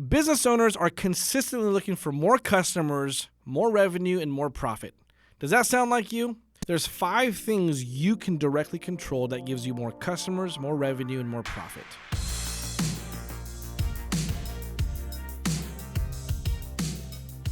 Business owners are consistently looking for more customers, more revenue, and more profit. Does that sound like you? There's 5 things you can directly control that gives you more customers, more revenue, and more profit.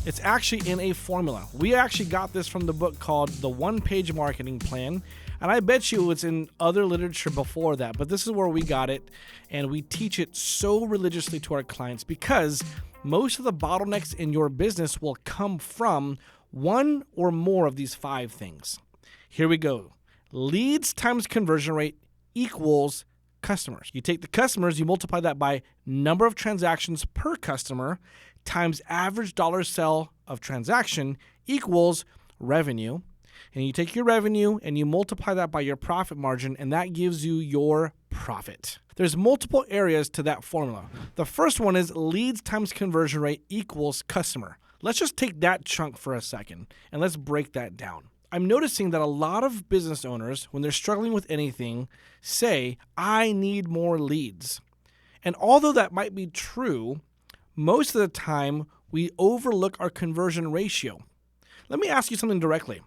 It's actually in a formula. We actually got this from the book called The One-Page Marketing Plan, and I bet you it's in other literature before that, but this is where we got it, and we teach it so religiously to our clients because most of the bottlenecks in your business will come from one or more of these 5 things. Here we go. Leads times conversion rate equals customers. You take the customers, you multiply that by number of transactions per customer times average dollar sell of transaction equals revenue. And you take your revenue and you multiply that by your profit margin, and that gives you your profit. There's multiple areas to that formula. The first one is leads times conversion rate equals customer. Let's just take that chunk for a second and let's break that down. I'm noticing that a lot of business owners, when they're struggling with anything, say, I need more leads. And although that might be true, most of the time we overlook our conversion ratio. Let me ask you something directly.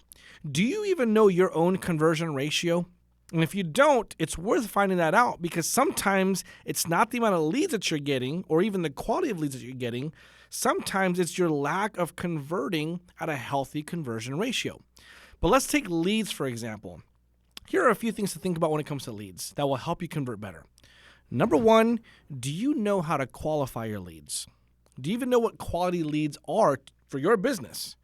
Do you even know your own conversion ratio? And if you don't, it's worth finding that out because sometimes it's not the amount of leads that you're getting or even the quality of leads that you're getting. Sometimes it's your lack of converting at a healthy conversion ratio. But let's take leads, for example. Here are a few things to think about when it comes to leads that will help you convert better. Number 1, do you know how to qualify your leads? Do you even know what quality leads are for your business?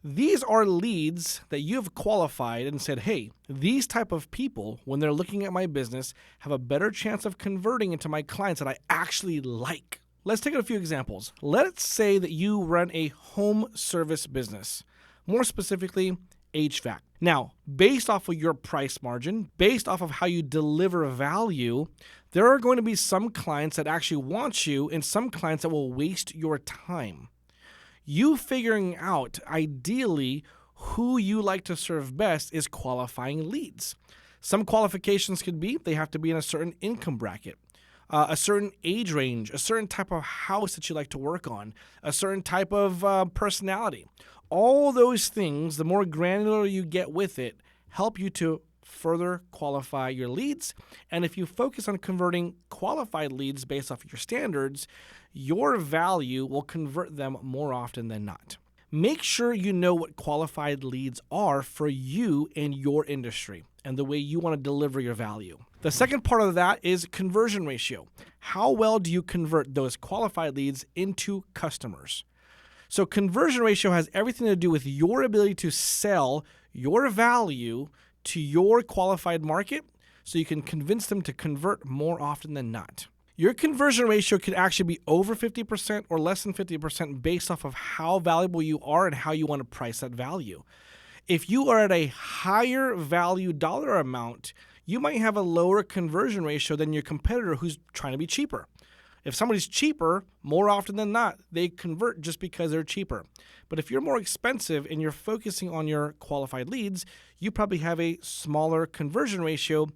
These are leads that you have qualified and said, hey, these type of people, when they're looking at my business, have a better chance of converting into my clients that I actually like. Let's take a few examples. Let's say that you run a home service business, more specifically, HVAC. Now, based off of your price margin, based off of how you deliver value, there are going to be some clients that actually want you and some clients that will waste your time. You figuring out, ideally, who you like to serve best is qualifying leads. Some qualifications could be they have to be in a certain income bracket, a certain age range, a certain type of house that you like to work on, a certain type of personality. All those things, the more granular you get with it, help you to further qualify your leads. And if you focus on converting qualified leads based off of your standards, your value will convert them more often than not. Make sure you know what qualified leads are for you and your industry and the way you want to deliver your value. The second part of that is conversion ratio. How well do you convert those qualified leads into customers? So conversion ratio has everything to do with your ability to sell your value to your qualified market so you can convince them to convert more often than not. Your conversion ratio could actually be over 50% or less than 50% based off of how valuable you are and how you want to price that value. If you are at a higher value dollar amount, you might have a lower conversion ratio than your competitor who's trying to be cheaper. If somebody's cheaper, more often than not, they convert just because they're cheaper. But if you're more expensive and you're focusing on your qualified leads, you probably have a smaller conversion ratio,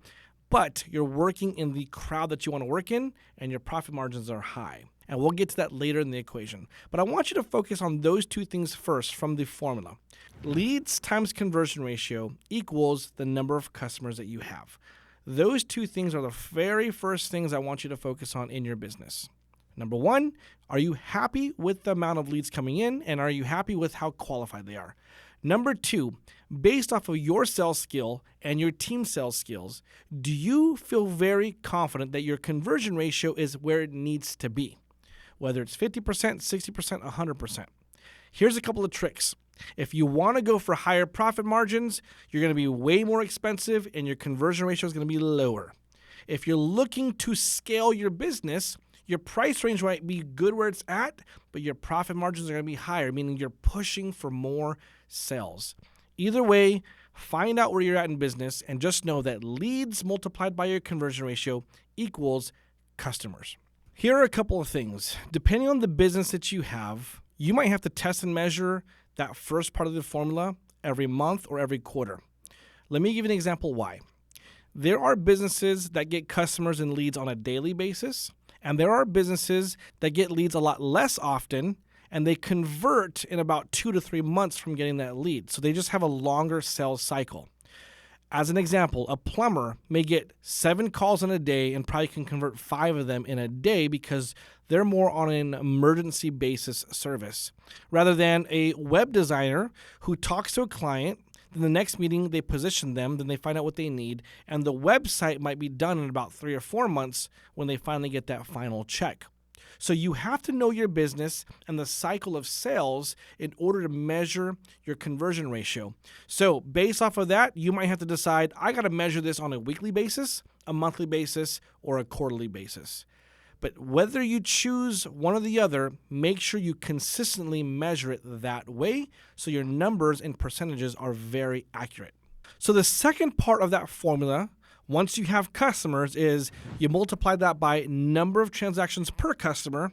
but you're working in the crowd that you want to work in and your profit margins are high. And we'll get to that later in the equation. But I want you to focus on those 2 things first from the formula. Leads times conversion ratio equals the number of customers that you have. Those 2 things are the very first things I want you to focus on in your business. Number 1, are you happy with the amount of leads coming in, and are you happy with how qualified they are? Number 2, based off of your sales skill and your team sales skills, do you feel very confident that your conversion ratio is where it needs to be? Whether it's 50%, 60%, 100%. Here's a couple of tricks. If you want to go for higher profit margins, you're going to be way more expensive and your conversion ratio is going to be lower. If you're looking to scale your business, your price range might be good where it's at, but your profit margins are going to be higher, meaning you're pushing for more sales. Either way, find out where you're at in business and just know that leads multiplied by your conversion ratio equals customers. Here are a couple of things. Depending on the business that you have, you might have to test and measure that first part of the formula every month or every quarter. Let me give you an example why. There are businesses that get customers and leads on a daily basis, And there are businesses that get leads a lot less often, and they convert in about 2 to 3 months from getting that lead. So they just have a longer sales cycle. As an example, a plumber may get 7 calls in a day and probably can convert 5 of them in a day because they're more on an emergency basis service. Rather than a web designer who talks to a client, then the next meeting they position them, then they find out what they need, and the website might be done in about 3 or 4 months when they finally get that final check. So you have to know your business and the cycle of sales in order to measure your conversion ratio. So based off of that, you might have to decide, I got to measure this on a weekly basis, a monthly basis, or a quarterly basis. But whether you choose one or the other, make sure you consistently measure it that way so your numbers and percentages are very accurate. So the second part of that formula, once you have customers, is you multiply that by number of transactions per customer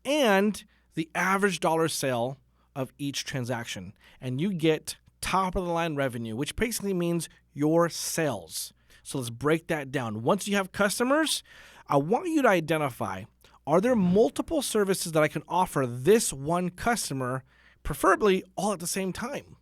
and the average dollar sale of each transaction. And you get top of the line revenue, which basically means your sales. So let's break that down. Once you have customers, I want you to identify, are there multiple services that I can offer this one customer, preferably all at the same time?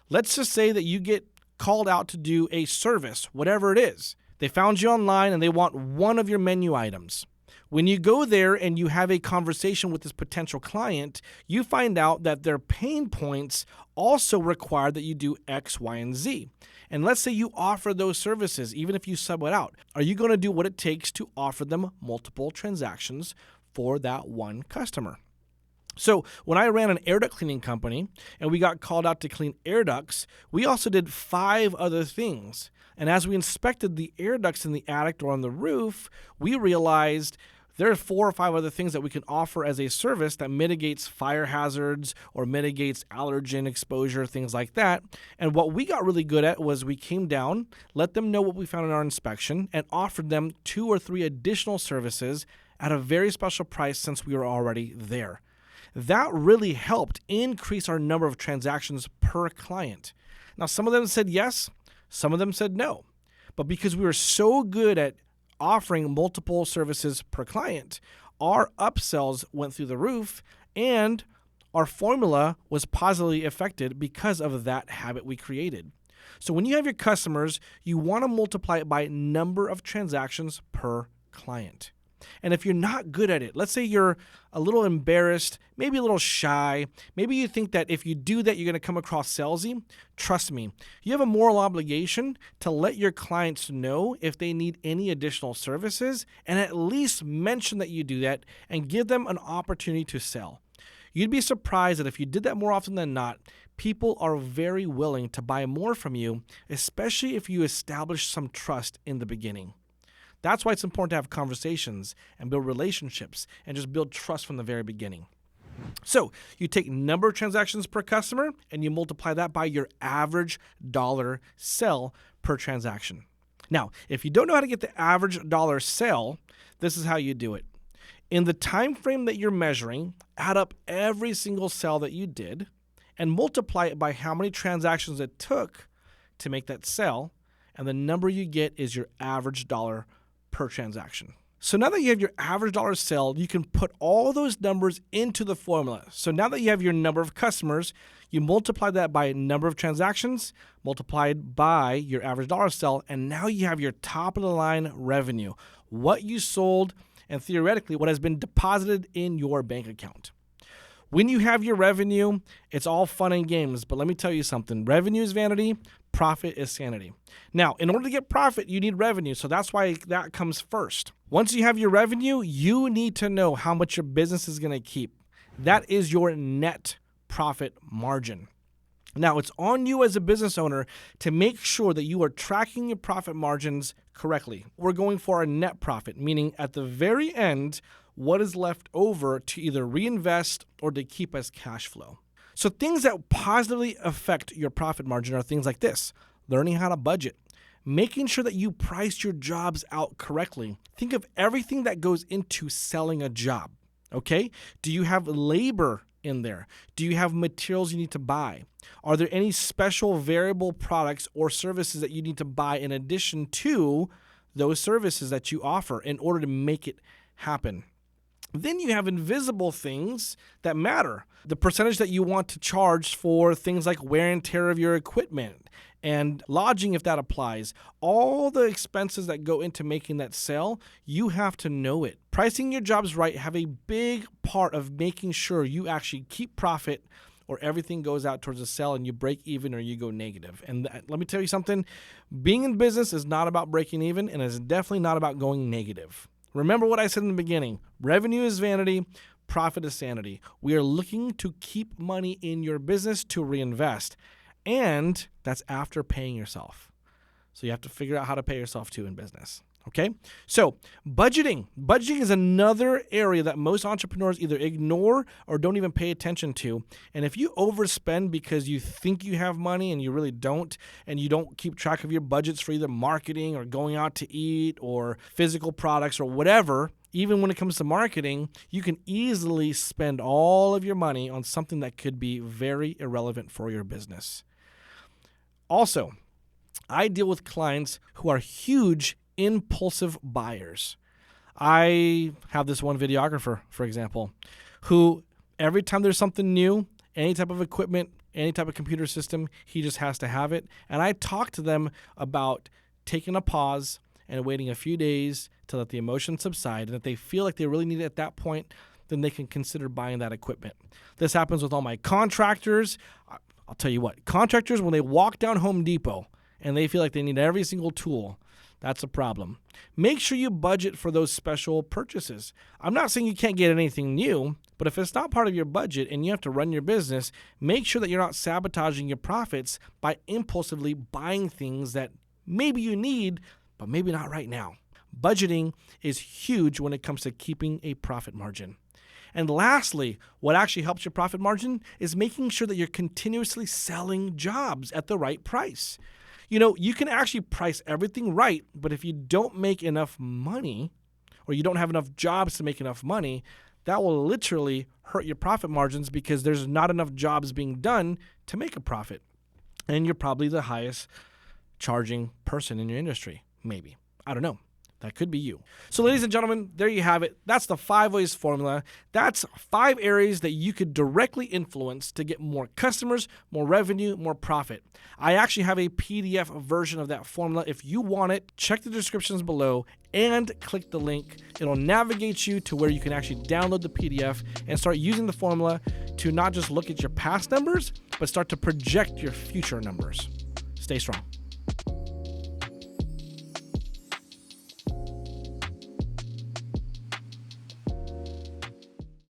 Let's just say that you get called out to do a service, whatever it is. They found you online and they want one of your menu items. When you go there and you have a conversation with this potential client, you find out that their pain points also require that you do X, Y, and Z. And let's say you offer those services, even if you sub it out. Are you going to do what it takes to offer them multiple transactions for that one customer? So when I ran an air duct cleaning company and we got called out to clean air ducts, we also did 5 other things. And as we inspected the air ducts in the attic or on the roof, we realized there are 4 or 5 other things that we can offer as a service that mitigates fire hazards or mitigates allergen exposure, things like that. And what we got really good at was we came down, let them know what we found in our inspection, and offered them 2 or 3 additional services at a very special price since we were already there. That really helped increase our number of transactions per client. Now, some of them said yes, some of them said no. But because we were so good at offering multiple services per client, our upsells went through the roof and our formula was positively affected because of that habit we created. So when you have your customers, you want to multiply it by number of transactions per client. And if you're not good at it, let's say you're a little embarrassed, maybe a little shy, maybe you think that if you do that, you're going to come across salesy, trust me, you have a moral obligation to let your clients know if they need any additional services and at least mention that you do that and give them an opportunity to sell. You'd be surprised that if you did that more often than not, people are very willing to buy more from you, especially if you establish some trust in the beginning. That's why it's important to have conversations and build relationships and just build trust from the very beginning. So you take number of transactions per customer and you multiply that by your average dollar sell per transaction. Now, if you don't know how to get the average dollar sell, this is how you do it. In the time frame that you're measuring, add up every single sell that you did and multiply it by how many transactions it took to make that sell, and the number you get is your average dollar per transaction. So now that you have your average dollar sell, you can put all those numbers into the formula. So now that you have your number of customers, you multiply that by number of transactions, multiplied by your average dollar sell, and now you have your top of the line revenue, what you sold, and theoretically what has been deposited in your bank account. When you have your revenue, it's all fun and games, but let me tell you something. Revenue is vanity, profit is sanity. Now, in order to get profit, you need revenue, so that's why that comes first. Once you have your revenue, you need to know how much your business is going to keep. That is your net profit margin. Now, it's on you as a business owner to make sure that you are tracking your profit margins correctly. We're going for a net profit, meaning at the very end, what is left over to either reinvest or to keep as cash flow. So things that positively affect your profit margin are things like this: learning how to budget, making sure that you price your jobs out correctly. Think of everything that goes into selling a job, okay? Do you have labor in there? Do you have materials you need to buy? Are there any special variable products or services that you need to buy in addition to those services that you offer in order to make it happen. Then you have invisible things that matter. The percentage that you want to charge for things like wear and tear of your equipment and lodging, if that applies. All the expenses that go into making that sale, you have to know it. Pricing your jobs right have a big part of making sure you actually keep profit, or everything goes out towards a sale and you break even or you go negative. And let me tell you something, being in business is not about breaking even, and it's definitely not about going negative. Remember what I said in the beginning, revenue is vanity, profit is sanity. We are looking to keep money in your business to reinvest, and that's after paying yourself. So you have to figure out how to pay yourself too in business. Okay, so budgeting. Budgeting is another area that most entrepreneurs either ignore or don't even pay attention to. And if you overspend because you think you have money and you really don't, and you don't keep track of your budgets for either marketing or going out to eat or physical products or whatever, even when it comes to marketing, you can easily spend all of your money on something that could be very irrelevant for your business. Also, I deal with clients who are huge impulsive buyers. I have this one videographer, for example, who every time there's something new, any type of equipment, any type of computer system, he just has to have it. And I talk to them about taking a pause and waiting a few days to let the emotions subside. And if they feel like they really need it at that point, then they can consider buying that equipment. This happens with all my contractors. I'll tell you what, contractors, when they walk down Home Depot and they feel like they need every single tool, that's a problem. Make sure you budget for those special purchases. I'm not saying you can't get anything new, but if it's not part of your budget and you have to run your business, make sure that you're not sabotaging your profits by impulsively buying things that maybe you need, but maybe not right now. Budgeting is huge when it comes to keeping a profit margin. And lastly, what actually helps your profit margin is making sure that you're continuously selling jobs at the right price. You know, you can actually price everything right, but if you don't make enough money or you don't have enough jobs to make enough money, that will literally hurt your profit margins because there's not enough jobs being done to make a profit. And you're probably the highest charging person in your industry, maybe. I don't know. That could be you. So ladies and gentlemen, there you have it. That's the 5 ways formula. That's 5 areas that you could directly influence to get more customers, more revenue, more profit. I actually have a PDF version of that formula. If you want it, check the descriptions below and click the link. It'll navigate you to where you can actually download the PDF and start using the formula to not just look at your past numbers, but start to project your future numbers. Stay strong.